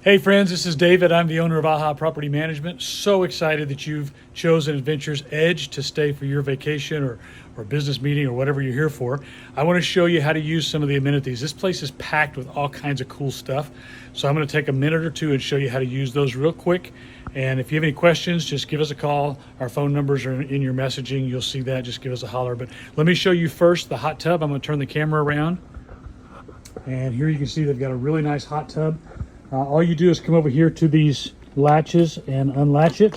Hey friends, this is David. I'm the owner of AHA Property Management. So excited that you've chosen Adventures Edge to stay for your vacation or business meeting or whatever you're here for. I want to show you how to use some of the amenities. This place is packed with all kinds of cool stuff. So I'm going to take a minute or two and show you how to use those real quick. And if you have any questions, just give us a call. Our phone numbers are in your messaging. You'll see that. Just give us a holler. But let me show you first the hot tub. I'm going to turn the camera around. And here you can see they've got a really nice hot tub. All you do is come over here to these latches and unlatch it.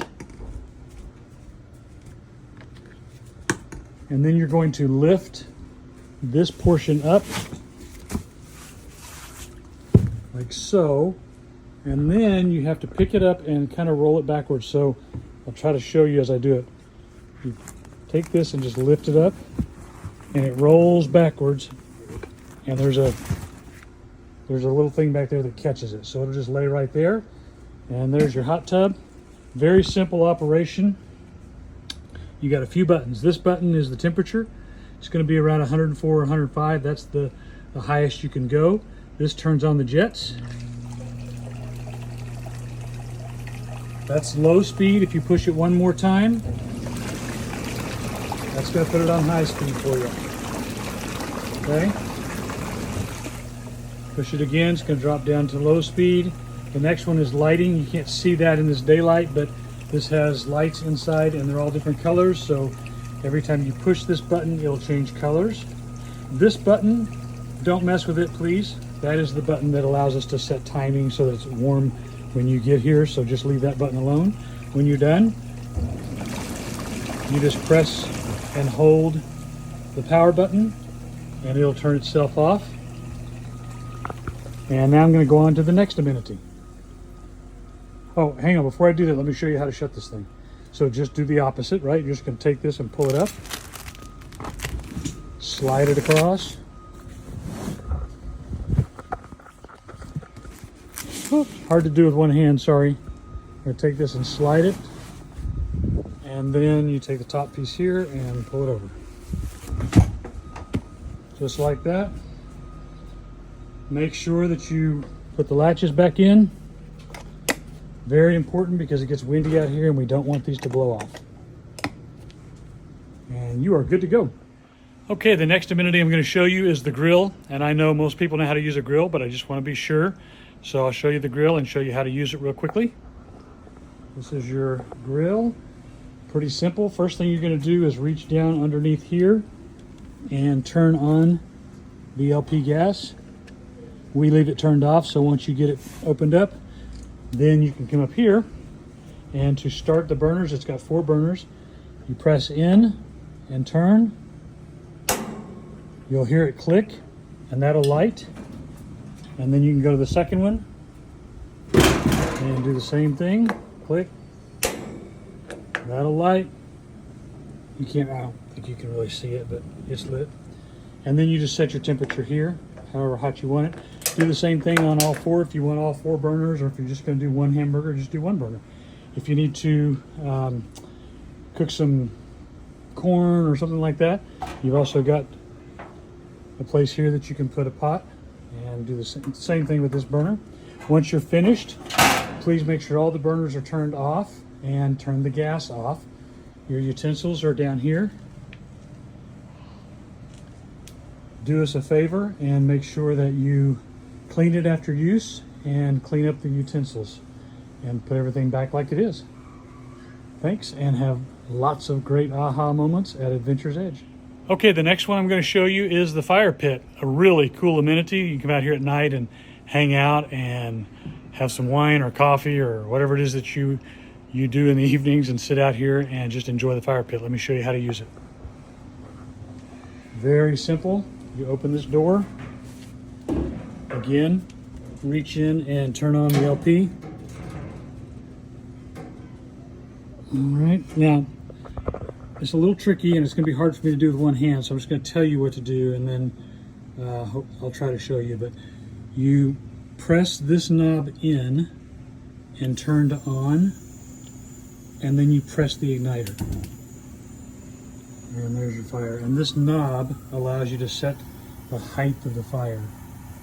And then you're going to lift this portion up like so. And then you have to pick it up and kind of roll it backwards. So I'll try to show you as I do it. You take this and just lift it up and it rolls backwards. And there's a little thing back there that catches it. So it'll just lay right there. And there's your hot tub. Very simple operation. You got a few buttons. This button is the temperature. It's going to be around 104 or 105. That's the highest you can go. This turns on the jets. That's low speed. If you push it one more time, that's going to put it on high speed for you. Okay? Push it again, it's going to drop down to low speed. The next one is lighting. You can't see that in this daylight, but this has lights inside and they're all different colors. So every time you push this button, it'll change colors. This button, don't mess with it, please. That is the button that allows us to set timing so that it's warm when you get here. So just leave that button alone. When you're done, you just press and hold the power button and it'll turn itself off. And now I'm going to go on to the next amenity. Oh, hang on, before I do that, let me show you how to shut this thing. So just do the opposite, right? You're just going to take this and pull it up, slide it across. Oops, hard to do with one hand, sorry. I'm going to take this and slide it. And then you take the top piece here and pull it over. Just like that. Make sure that you put the latches back in. Very important because it gets windy out here and we don't want these to blow off. And you are good to go. Okay, the next amenity I'm going to show you is the grill. And I know most people know how to use a grill, but I just want to be sure. So I'll show you the grill and show you how to use it real quickly. This is your grill. Pretty simple. First thing you're going to do is reach down underneath here and turn on the LP gas. We leave it turned off, so once you get it opened up, then you can come up here, and to start the burners, it's got 4 burners. You press in and turn. You'll hear it click, and that'll light. And then you can go to the second one and do the same thing. Click. That'll light. You can't, I don't think you can really see it, but it's lit. And then you just set your temperature here, however hot you want it. Do the same thing on all 4 if you want all 4 burners, or if you're just going to do one hamburger, just do one burner. If you need to cook some corn or something like that, you've also got a place here that you can put a pot and do the same thing with this burner. Once you're finished, please make sure all the burners are turned off and turn the gas off. Your utensils are down here. Do us a favor and make sure that you clean it after use and clean up the utensils and put everything back like it is. Thanks, and have lots of great aha moments at Adventures Edge. Okay, the next one I'm going to show you is the fire pit. A really cool amenity. You can come out here at night and hang out and have some wine or coffee or whatever it is that you do in the evenings, and sit out here and just enjoy the fire pit. Let me show you how to use it. Very simple. You open this door. Again, reach in and turn on the LP. All right, now it's a little tricky and it's going to be hard for me to do with one hand, so I'm just going to tell you what to do, and then I'll try to show you. But you press this knob in and turn to on, and then you press the igniter. And there's your fire. And this knob allows you to set the height of the fire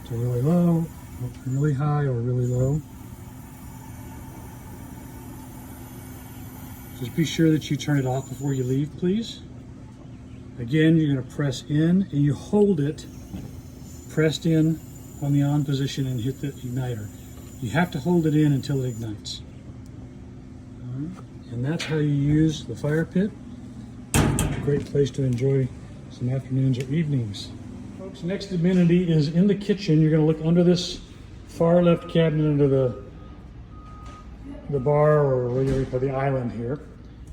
to really low, really high, or really low. Just be sure that you turn it off before you leave, please. Again, you're going to press in and you hold it pressed in on the on position and hit the igniter. You have to hold it in until it ignites. All right. And that's how you use the fire pit. Great place to enjoy some afternoons or evenings. Folks, next amenity is in the kitchen. You're going to look under this far left cabinet under the bar, or whatever you call the island here.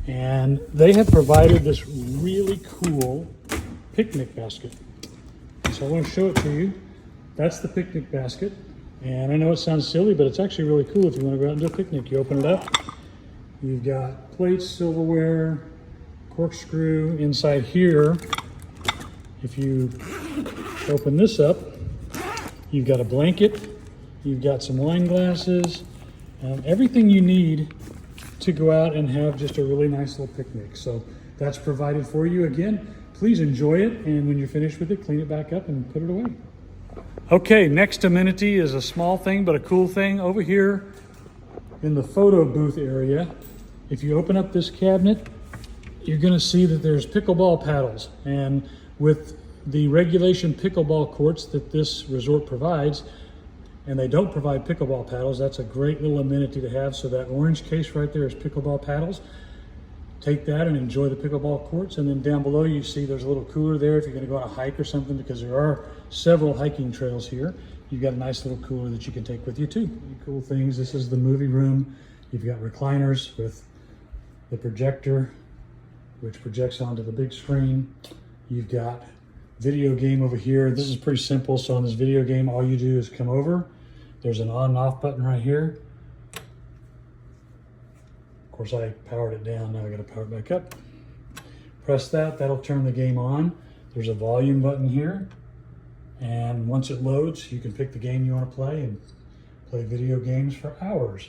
And they have provided this really cool picnic basket. So I want to show it to you. That's the picnic basket. And I know it sounds silly, but it's actually really cool if you want to go out and do a picnic. You open it up. You've got plates, silverware, corkscrew inside here. If you open this up, you've got a blanket, you've got some wine glasses, everything you need to go out and have just a really nice little picnic. So that's provided for you. Again, please enjoy it, and when you're finished with it, clean it back up and put it away. Okay, next amenity is a small thing, but a cool thing. Over here in the photo booth area, if you open up this cabinet, you're gonna see that there's pickleball paddles. And with the regulation pickleball courts that this resort provides, and they don't provide pickleball paddles, that's a great little amenity to have. So that orange case right there is pickleball paddles. Take that and enjoy the pickleball courts. And then down below you see there's a little cooler there if you're gonna go on a hike or something, because there are several hiking trails here. You've got a nice little cooler that you can take with you too. Cool things. This is the movie room. You've got recliners with the projector, which projects onto the big screen. You've got video game over here. This is pretty simple. So on this video game, all you do is come over. There's an on and off button right here. Of course, I powered it down. Now I got to power it back up. Press that. That'll turn the game on. There's a volume button here. And once it loads, you can pick the game you want to play and play video games for hours.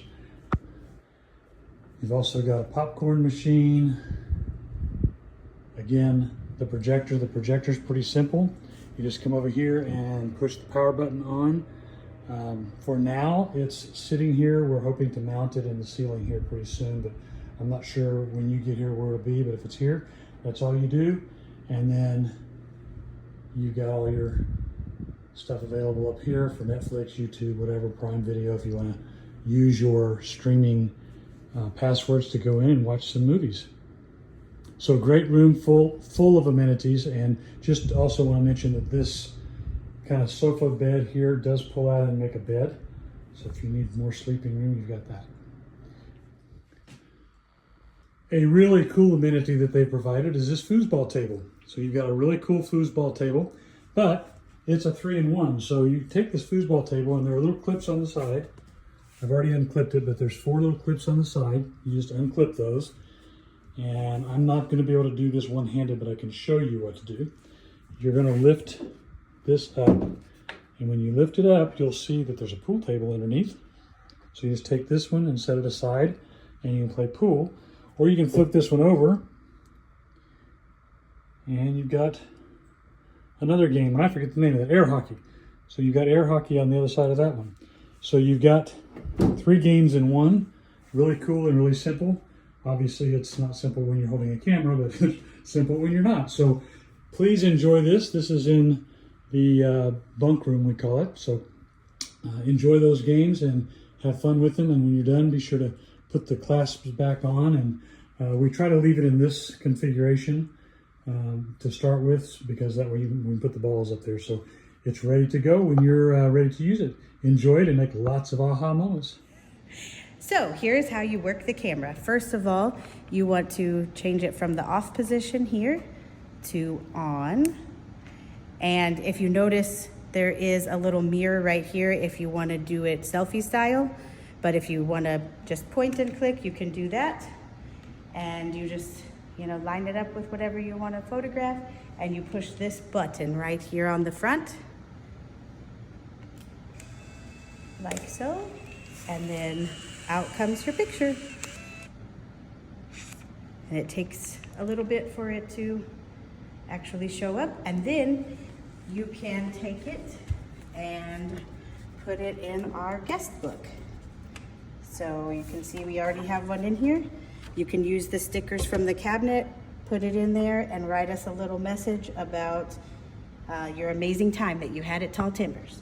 You've also got a popcorn machine. Again, the projector's pretty simple. You just come over here and push the power button on. For now, it's sitting here. We're hoping to mount it in the ceiling here pretty soon, but I'm not sure when you get here where it'll be, but if it's here, that's all you do. And then you've got all your stuff available up here for Netflix, YouTube, whatever, Prime Video, if you want to use your streaming passwords to go in and watch some movies. So great room full of amenities. And just also want to mention that this kind of sofa bed here does pull out and make a bed. So if you need more sleeping room, you've got that. A really cool amenity that they provided is this foosball table. So you've got a really cool foosball table, but it's a 3-in-1. So you take this foosball table and there are little clips on the side. I've already unclipped it, but there's 4 little clips on the side. You just unclip those. And I'm not going to be able to do this one-handed, but I can show you what to do. You're going to lift this up, and when you lift it up, you'll see that there's a pool table underneath. So you just take this one and set it aside, and you can play pool. Or you can flip this one over, and you've got another game, and I forget the name of it, air hockey. So you've got air hockey on the other side of that one. So you've got 3 games in one. Really cool and really simple. Obviously, it's not simple when you're holding a camera, but it's simple when you're not. So please enjoy this. This is in the bunk room, we call it. So enjoy those games and have fun with them. And when you're done, be sure to put the clasps back on. And we try to leave it in this configuration to start with, because that way we can put the balls up there. So it's ready to go when you're ready to use it. Enjoy it and make lots of aha moments. So here's how you work the camera. First of all, you want to change it from the off position here to on. And if you notice, there is a little mirror right here if you want to do it selfie style. But if you want to just point and click, you can do that. And you just, line it up with whatever you want to photograph. And you push this button right here on the front. Like so. And then out comes your picture. And it takes a little bit for it to actually show up. And then you can take it and put it in our guest book. So you can see we already have one in here. You can use the stickers from the cabinet, put it in there, and write us a little message about your amazing time that you had at Tall Timbers.